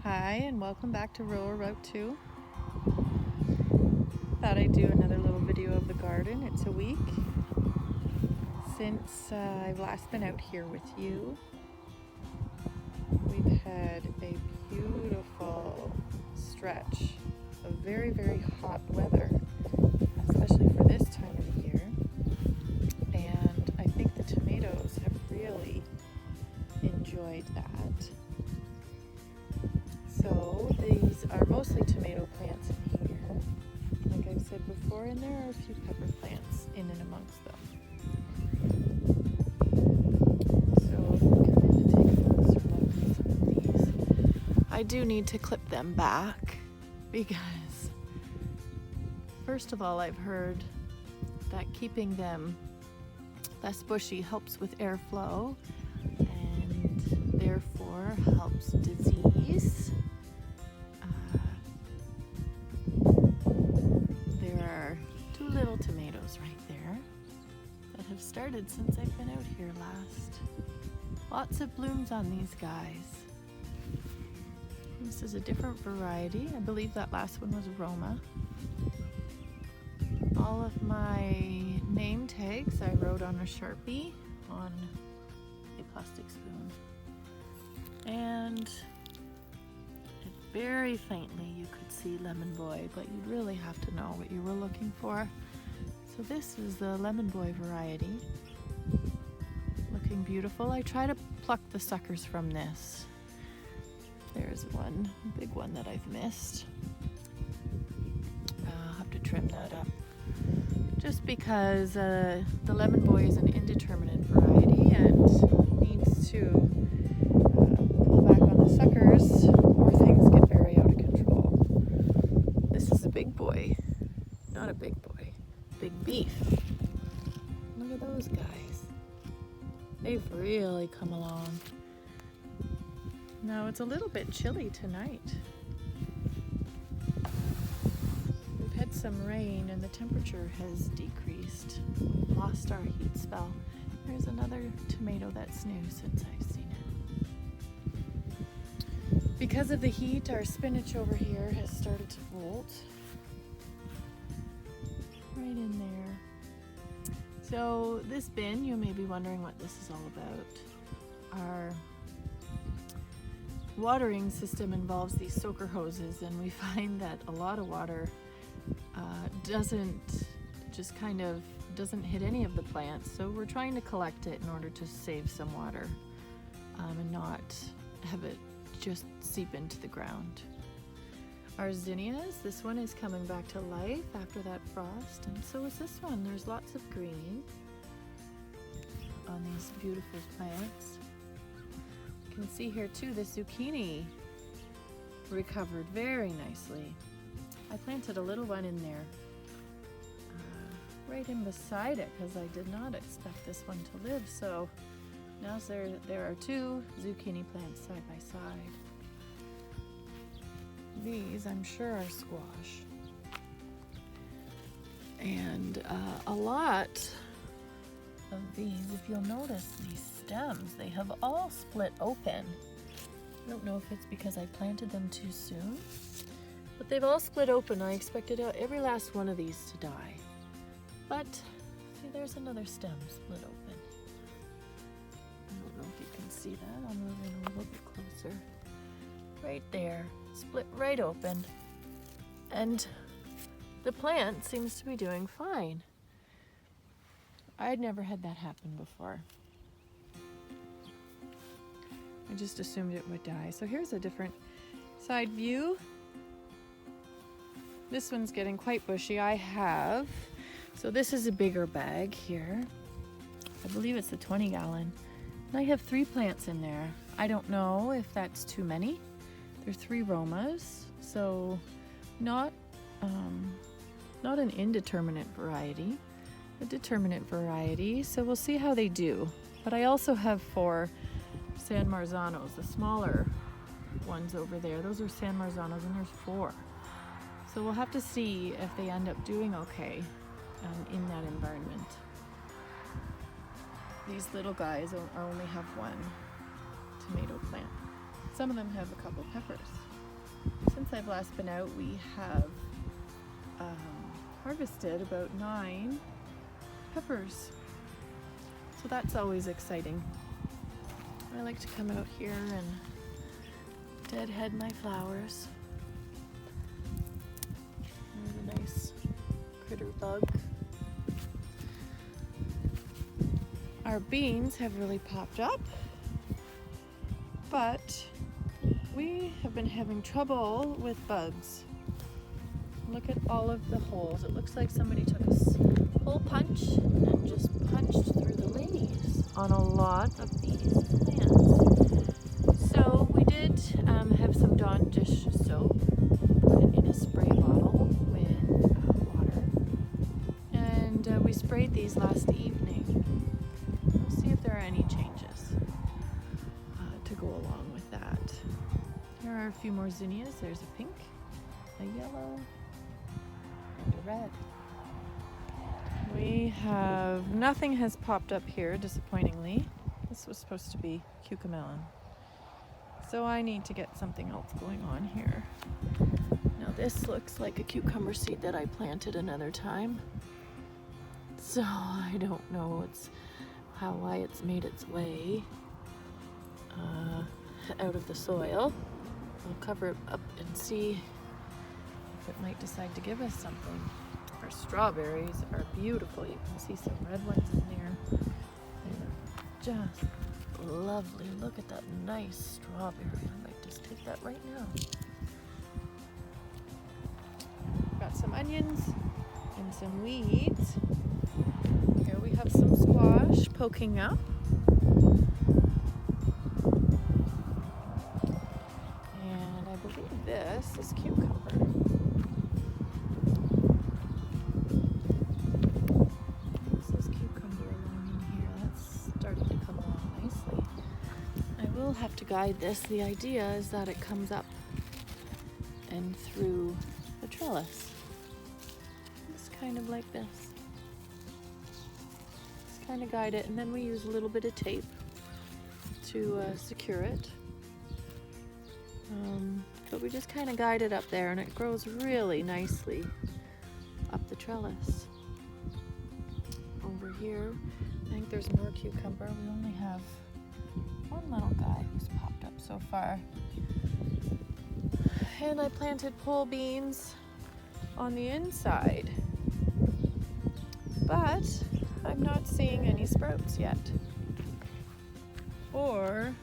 Hi, and welcome back to Rower Route 2. Thought I'd do another little video of the garden. It's a week since I've last been out here with you. We've had a beautiful stretch of very, very hot weather, especially for this time of the year. And I think the tomatoes have really enjoyed that. So these are mostly tomato plants in here, like I've said before, and there are a few pepper plants in and amongst them. So if we come in to take a closer look at some of these, I do need to clip them back because, first of all, I've heard that keeping them less bushy helps with airflow and therefore helps disease. There are two little tomatoes right there that have started since I've been out here last. Lots of blooms on these guys. This is a different variety. I believe that last one was Roma. All of my name tags I wrote on a Sharpie on a plastic spoon. And very faintly you could see Lemon Boy, but you'd really have to know what you were looking for. So this is the Lemon Boy variety. Looking beautiful. I try to pluck the suckers from this. There's one big one that I've missed. I'll have to trim that up. Just because the Lemon Boy is an indeterminate variety and needs to pull back on the suckers or things get very out of control. This is a big boy. Not a big boy. Big beef. Look at those guys. They've really come along. Now it's a little bit chilly tonight. We've had some rain and the temperature has decreased. We've lost our heat spell. There's another tomato that's new since I've seen it. Because of the heat, our spinach over here has started to bolt. Right in there. So this bin, you may be wondering what this is all about. Our watering system involves these soaker hoses, and we find that a lot of water doesn't hit any of the plants, so we're trying to collect it in order to save some water and not have it just seep into the ground. Our zinnias, this one is coming back to life after that frost, and so is this one. There's lots of green on these beautiful plants. You can see here too, the zucchini recovered very nicely. I planted a little one in there, right in beside it, because I did not expect this one to live. So now there are two zucchini plants side by side. These, I'm sure, are squash. And a lot of these, if you'll notice these stems, they have all split open. I don't know if it's because I planted them too soon, but they've all split open. I expected every last one of these to die. But, see, there's another stem split open. I don't know if you can see that. I'll move in a little bit closer. Right there, split right open. And the plant seems to be doing fine. I'd never had that happen before. I just assumed it would die. So here's a different side view. This one's getting quite bushy. So this is a bigger bag here. I believe it's a 20 gallon. And I have 3 plants in there. I don't know if that's too many. There are 3 Romas, so not an indeterminate variety, a determinate variety. So we'll see how they do. But I also have 4 San Marzanos, the smaller ones over there. Those are San Marzanos, and there's 4. So we'll have to see if they end up doing okay in that environment. These little guys only have 1 tomato plant. Some of them have a couple peppers. since I've last been out, we have harvested about 9 peppers. So that's always exciting. I like to come out here and deadhead my flowers. There's a nice critter bug. Our beans have really popped up, but we have been having trouble with bugs. Look at all of the holes. It looks like somebody took a hole punch and just punched through the leaves on a lot of these plants. So we did have some Dawn dish soap, put it in a spray bottle with water, and we sprayed these last evening. We'll see if there are any changes to go along with that. Here are a few more zinnias. There's a pink, a yellow, and a red. We have, nothing has popped up here, disappointingly. This was supposed to be cucamelon. So I need to get something else going on here. Now this looks like a cucumber seed that I planted another time. So I don't know why it's made its way out of the soil. We'll cover it up and see if it might decide to give us something. Our strawberries are beautiful. You can see some red ones in there. They're just lovely. Look at that nice strawberry. I might just take that right now. Got some onions and some weeds. Here we have some squash poking up. And I believe this is cucumber. Have to guide this. The idea is that it comes up and through the trellis. It's kind of like this. Just kind of guide it, and then we use a little bit of tape to secure it. But we just kind of guide it up there, and it grows really nicely up the trellis. Over here, I think there's more cucumber. We only have one little guy who's popped up so far. And I planted pole beans on the inside, but I'm not seeing any sprouts yet, or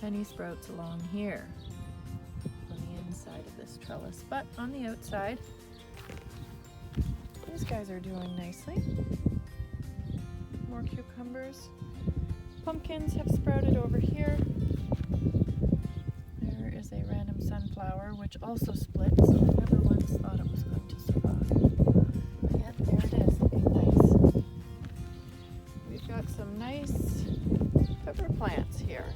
any sprouts along here on the inside of this trellis. But on the outside, these guys are doing nicely. More cucumbers. Pumpkins have sprouted over here. There is a random sunflower which also splits. I never once thought it was going to survive. But yet there it is, looking nice. We've got some nice pepper plants here.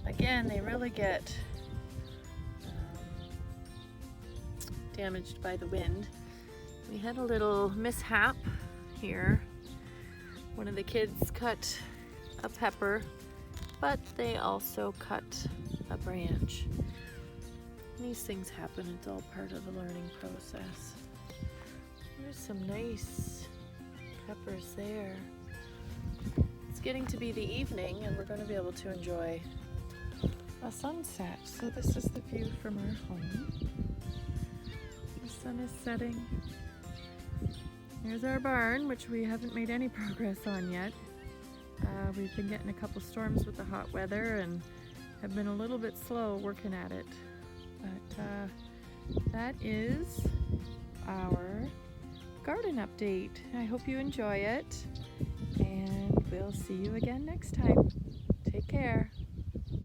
Again, they really get damaged by the wind. We had a little mishap here. One of the kids cut a pepper, but they also cut a branch. These things happen. It's all part of the learning process. There's some nice peppers there. It's getting to be the evening, and we're going to be able to enjoy a sunset. So this is the view from our home. The sun is setting. Here's our barn, which we haven't made any progress on yet. We've been getting a couple storms with the hot weather and have been a little bit slow working at it. But that is our garden update. I hope you enjoy it, and we'll see you again next time. Take care.